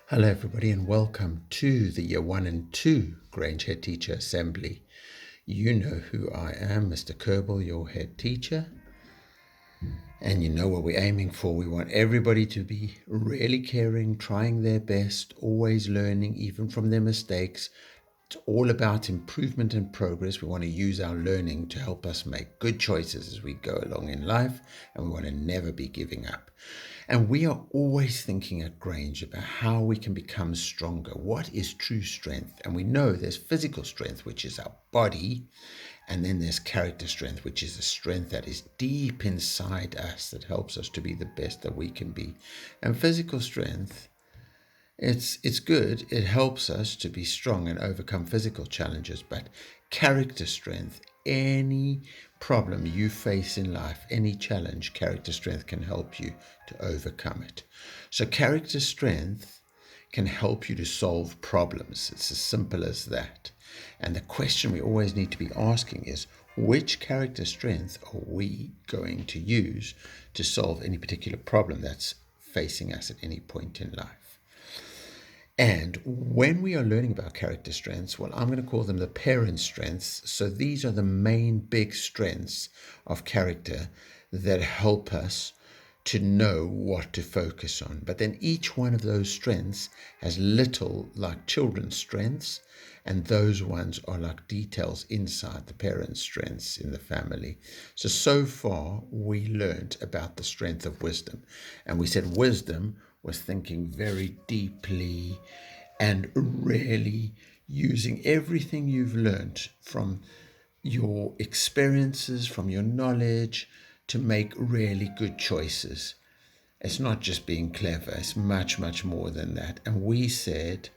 Hello everybody and welcome to the Year 1 and 2 Grange Headteacher Assembly. You know who I am, Mr. Kerbal, your head teacher. And you know what we're aiming for. We want everybody to be really caring, trying their best, always learning, even from their mistakes. It's all about improvement and progress. We want to use our learning to help us make good choices as we go along in life, and we want to never be giving up. And we are always thinking at Grange about how we can become stronger. What is true strength? And we know there's physical strength, which is our body, and then there's character strength, which is the strength that is deep inside us that helps us to be the best that we can be. And physical strength, it's good. It helps us to be strong and overcome physical challenges, but character strength, any problem you face in life, any challenge, character strength can help you to overcome it. So character strength can help you to solve problems. It's as simple as that. And the question we always need to be asking is, which character strength are we going to use to solve any particular problem that's facing us at any point in life? And when we are learning about character strengths, well, I'm going to call them the parent strengths. So these are the main big strengths of character that help us to know what to focus on. But then each one of those strengths has little like children's strengths, and those ones are like details inside the parents' strengths in the family. So far we learned about the strength of wisdom, and we said wisdom was thinking very deeply and really using everything you've learned from your experiences, from your knowledge, to make really good choices. It's not just being clever, it's much, much more than that. And we said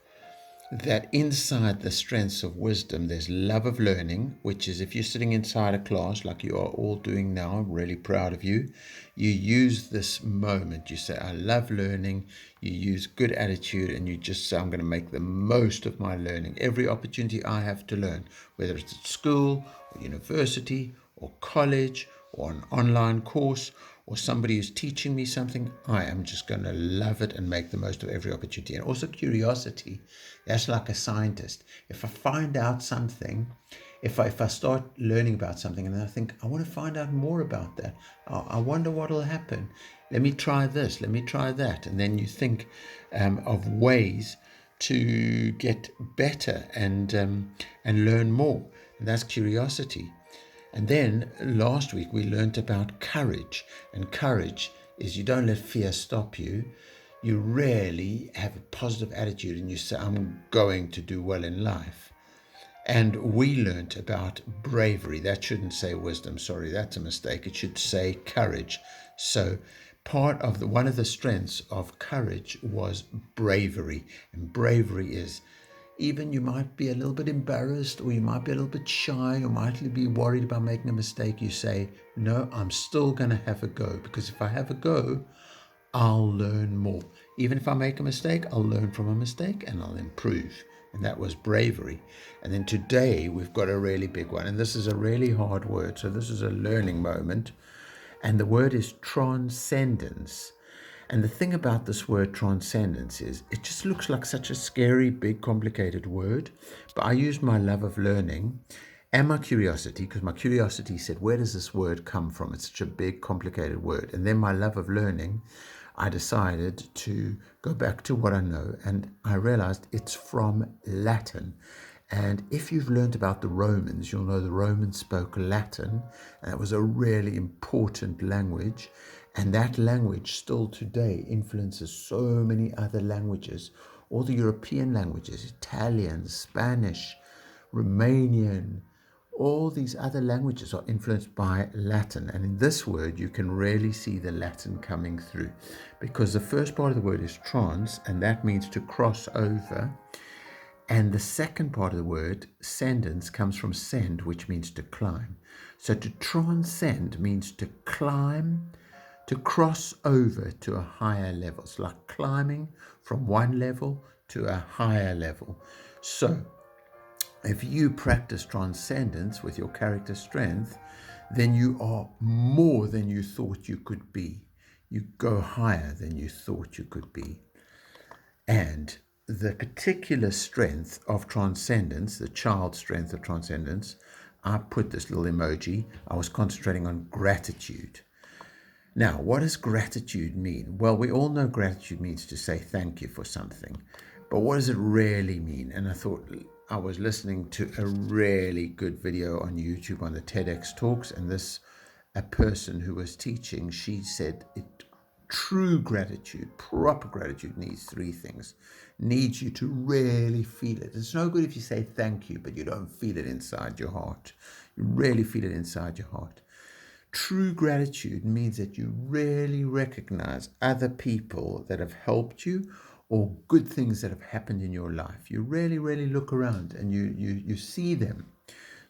that inside the strengths of wisdom, there's love of learning, which is if you're sitting inside a class like you are all doing now, I'm really proud of you. You use this moment, you say, I love learning. You use good attitude and you just say, I'm going to make the most of my learning. Every opportunity I have to learn, whether it's at school or university or college or an online course or somebody who's teaching me something, I am just going to love it and make the most of every opportunity. And also curiosity. That's like a scientist. If I find out something, if I start learning about something and then I think, I want to find out more about that. I wonder what will happen. Let me try this. Let me try that. And then you think of ways to get better and learn more. And that's curiosity. And then last week we learned about courage. And courage is you don't let fear stop you. You really have a positive attitude and you say, I'm going to do well in life. And we learned about bravery. That shouldn't say wisdom. Sorry, that's a mistake. It should say courage. So part of one of the strengths of courage was bravery. And bravery is even you might be a little bit embarrassed or you might be a little bit shy or might be worried about making a mistake. You say, no, I'm still going to have a go, because if I have a go, I'll learn more. Even if I make a mistake, I'll learn from a mistake and I'll improve. And that was bravery. And then today we've got a really big one. And this is a really hard word. So this is a learning moment. And the word is transcendence. And the thing about this word transcendence is it just looks like such a scary, big, complicated word. But I used my love of learning and my curiosity, because my curiosity said, where does this word come from? It's such a big, complicated word. And then my love of learning, I decided to go back to what I know. And I realized it's from Latin. And if you've learned about the Romans, you'll know the Romans spoke Latin. And it was a really important language. And that language still today influences so many other languages. All the European languages, Italian, Spanish, Romanian, all these other languages are influenced by Latin. And in this word, you can really see the Latin coming through, because the first part of the word is trans, and that means to cross over. And the second part of the word, sendence, comes from send, which means to climb. So to transcend means to climb, to cross over to a higher level. It's like climbing from one level to a higher level. So if you practice transcendence with your character strength, then you are more than you thought you could be. You go higher than you thought you could be. And the particular strength of transcendence, the child strength of transcendence, I put this little emoji. I was concentrating on gratitude. Now, what does gratitude mean? Well, we all know gratitude means to say thank you for something. But what does it really mean? And I thought, I was listening to a really good video on YouTube on the TEDx talks, and a person who was teaching, she said true gratitude, proper gratitude needs three things. Needs you to really feel it. It's no good if you say thank you, but you don't feel it inside your heart. You really feel it inside your heart. True gratitude means that you really recognize other people that have helped you or good things that have happened in your life. You really, really look around and you see them.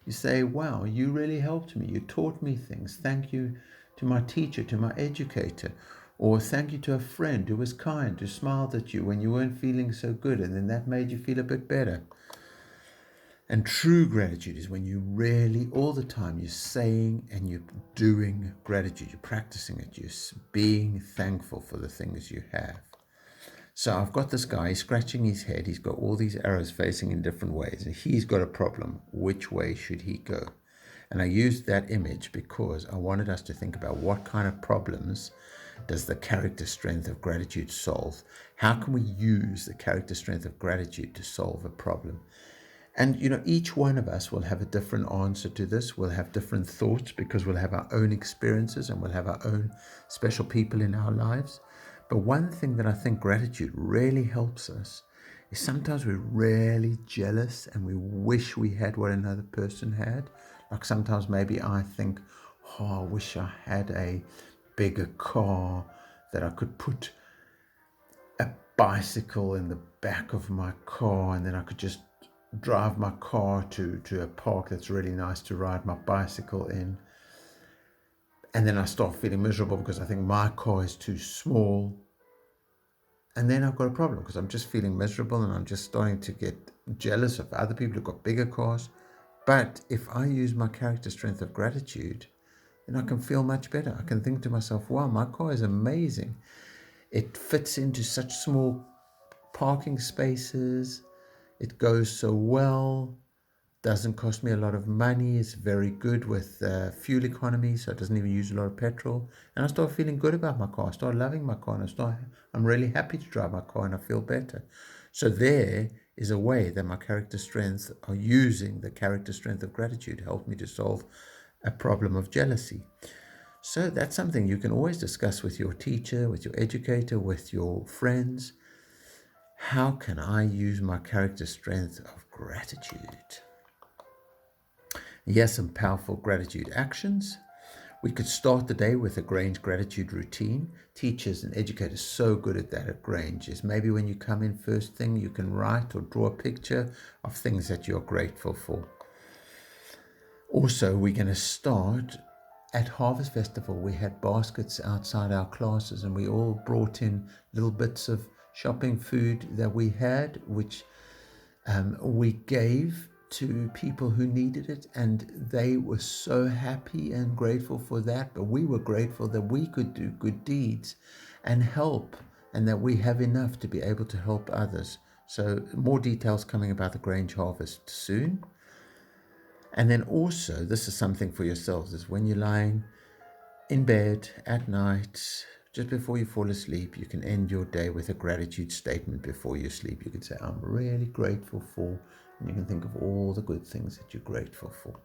You say, wow, you really helped me. You taught me things. Thank you to my teacher, to my educator. Or thank you to a friend who was kind, who smiled at you when you weren't feeling so good, and then that made you feel a bit better. And true gratitude is when you really, all the time, you're saying and you're doing gratitude. You're practicing it. You're being thankful for the things you have. So I've got this guy, he's scratching his head. He's got all these arrows facing in different ways. And he's got a problem. Which way should he go? And I used that image because I wanted us to think about what kind of problems does the character strength of gratitude solve? How can we use the character strength of gratitude to solve a problem? And, each one of us will have a different answer to this. We'll have different thoughts because we'll have our own experiences and we'll have our own special people in our lives. But one thing that I think gratitude really helps us is sometimes we're really jealous and we wish we had what another person had. Like sometimes maybe I think, I wish I had a bigger car, that I could put a bicycle in the back of my car and then I could just drive my car to a park that's really nice to ride my bicycle in. And then I start feeling miserable because I think my car is too small. And then I've got a problem because I'm just feeling miserable and I'm just starting to get jealous of other people who've got bigger cars. But if I use my character strength of gratitude, then I can feel much better. I can think to myself, wow, my car is amazing. It fits into such small parking spaces. It goes so well. Doesn't cost me a lot of money. It's very good with fuel economy, so it doesn't even use a lot of petrol. And I start feeling good about my car. I start loving my car, and I'm really happy to drive my car, and I feel better. So there is a way that my character strengths are using the character strength of gratitude to help me to solve a problem of jealousy. So that's something you can always discuss with your teacher, with your educator, with your friends. How can I use my character strength of gratitude? Here's some powerful gratitude actions. We could start the day with a Grange gratitude routine. Teachers and educators are so good at that at Grange. Is maybe when you come in first thing, you can write or draw a picture of things that you're grateful for. Also, we're going to start at Harvest Festival. We had baskets outside our classes and we all brought in little bits of shopping food that we had, which we gave to people who needed it, and they were so happy and grateful for that. But we were grateful that we could do good deeds and help, and that we have enough to be able to help others. So more details coming about the Grange Harvest soon. And then also, this is something for yourselves, is when you're lying in bed at night, just before you fall asleep, you can end your day with a gratitude statement before you sleep. You can say, I'm really grateful for, and you can think of all the good things that you're grateful for.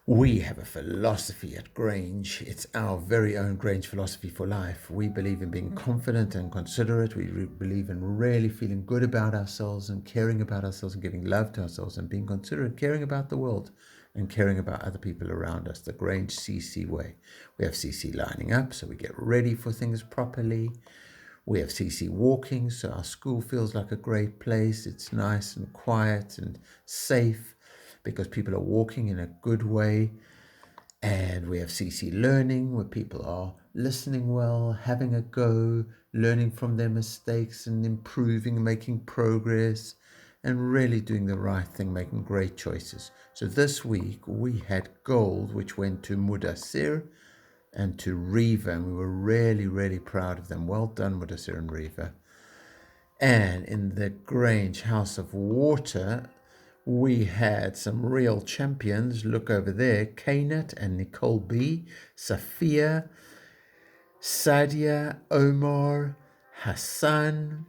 We have a philosophy at Grange. It's our very own Grange philosophy for life. We believe in being confident and considerate. We believe in really feeling good about ourselves and caring about ourselves and giving love to ourselves and being considerate, caring about the world and caring about other people around us, the Grange CC way. We have CC lining up, so we get ready for things properly. We have CC walking, so our school feels like a great place. It's nice and quiet and safe because people are walking in a good way. And we have CC learning, where people are listening well, having a go, learning from their mistakes and improving, making progress, and really doing the right thing, making great choices. So this week we had gold, which went to Mudassir and to Riva, and we were really, really proud of them. Well done, Mudassir and Riva. And in the Grange House of Water, we had some real champions. Look over there, Kanat and Nicole B, Safia, Sadia, Omar, Hassan,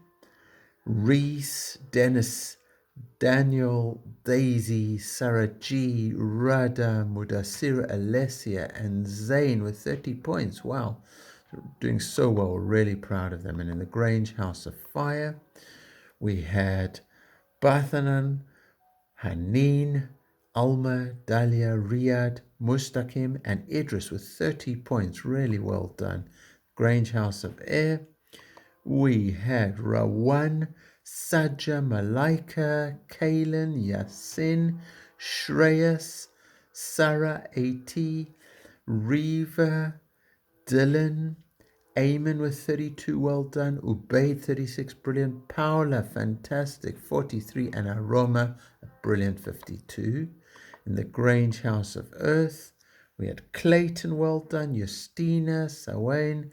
Reese, Dennis, Daniel, Daisy, Sarah G, Rada, Mudassira, Alessia, and Zain with 30 points. Wow, doing so well. Really proud of them. And in the Grange House of Fire, we had Bathanan, Haneen, Alma, Dalia, Riyad, Mustaqim, and Idris with 30 points. Really well done. Grange House of Air, we had Rawan, Sajja, Malaika, Kaylin, Yasin, Shreyas, Sarah, A.T., Reva, Dylan, Eamon with 32, well done. Ubaid, 36, brilliant. Paula, fantastic, 43. And Aroma, a brilliant 52. In the Grange House of Earth, we had Clayton, well done. Justina, Sawain,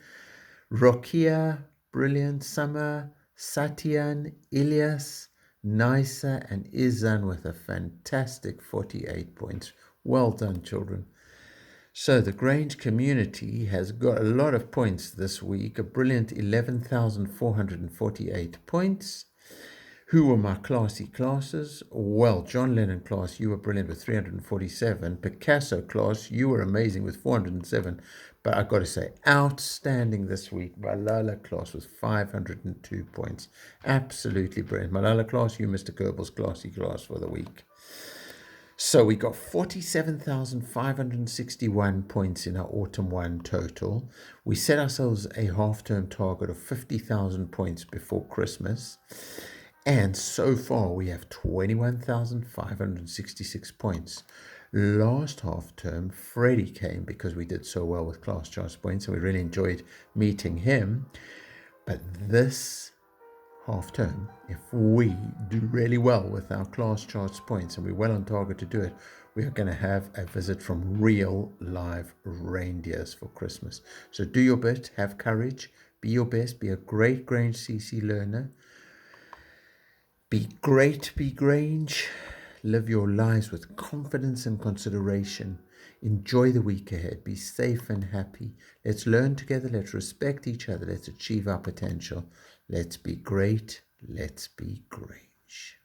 Rokia, brilliant. Summer, Satyan, Ilyas, Nisa, and Izan with a fantastic 48 points. Well done, children. So the Grange community has got a lot of points this week, a brilliant 11,448 points. Who were my classy classes? Well, John Lennon class, you were brilliant with 347. Picasso class, you were amazing with 407. But I've got to say, outstanding this week, Malala class with 502 points. Absolutely brilliant. Malala class, you Mr. Kerbel's classy class for the week. So we got 47,561 points in our autumn one total. We set ourselves a half-term target of 50,000 points before Christmas. And so far we have 21,566 points. Last half term, Freddie came because we did so well with class charts points, and we really enjoyed meeting him. But this half term, if we do really well with our class charts points and we're well on target to do it, we are going to have a visit from real live reindeers for Christmas. So do your bit, have courage, be your best, be a great Grange CC learner. Be great, be Grange. Live your lives with confidence and consideration. Enjoy the week ahead. Be safe and happy. Let's learn together. Let's respect each other. Let's achieve our potential. Let's be great. Let's be Grange.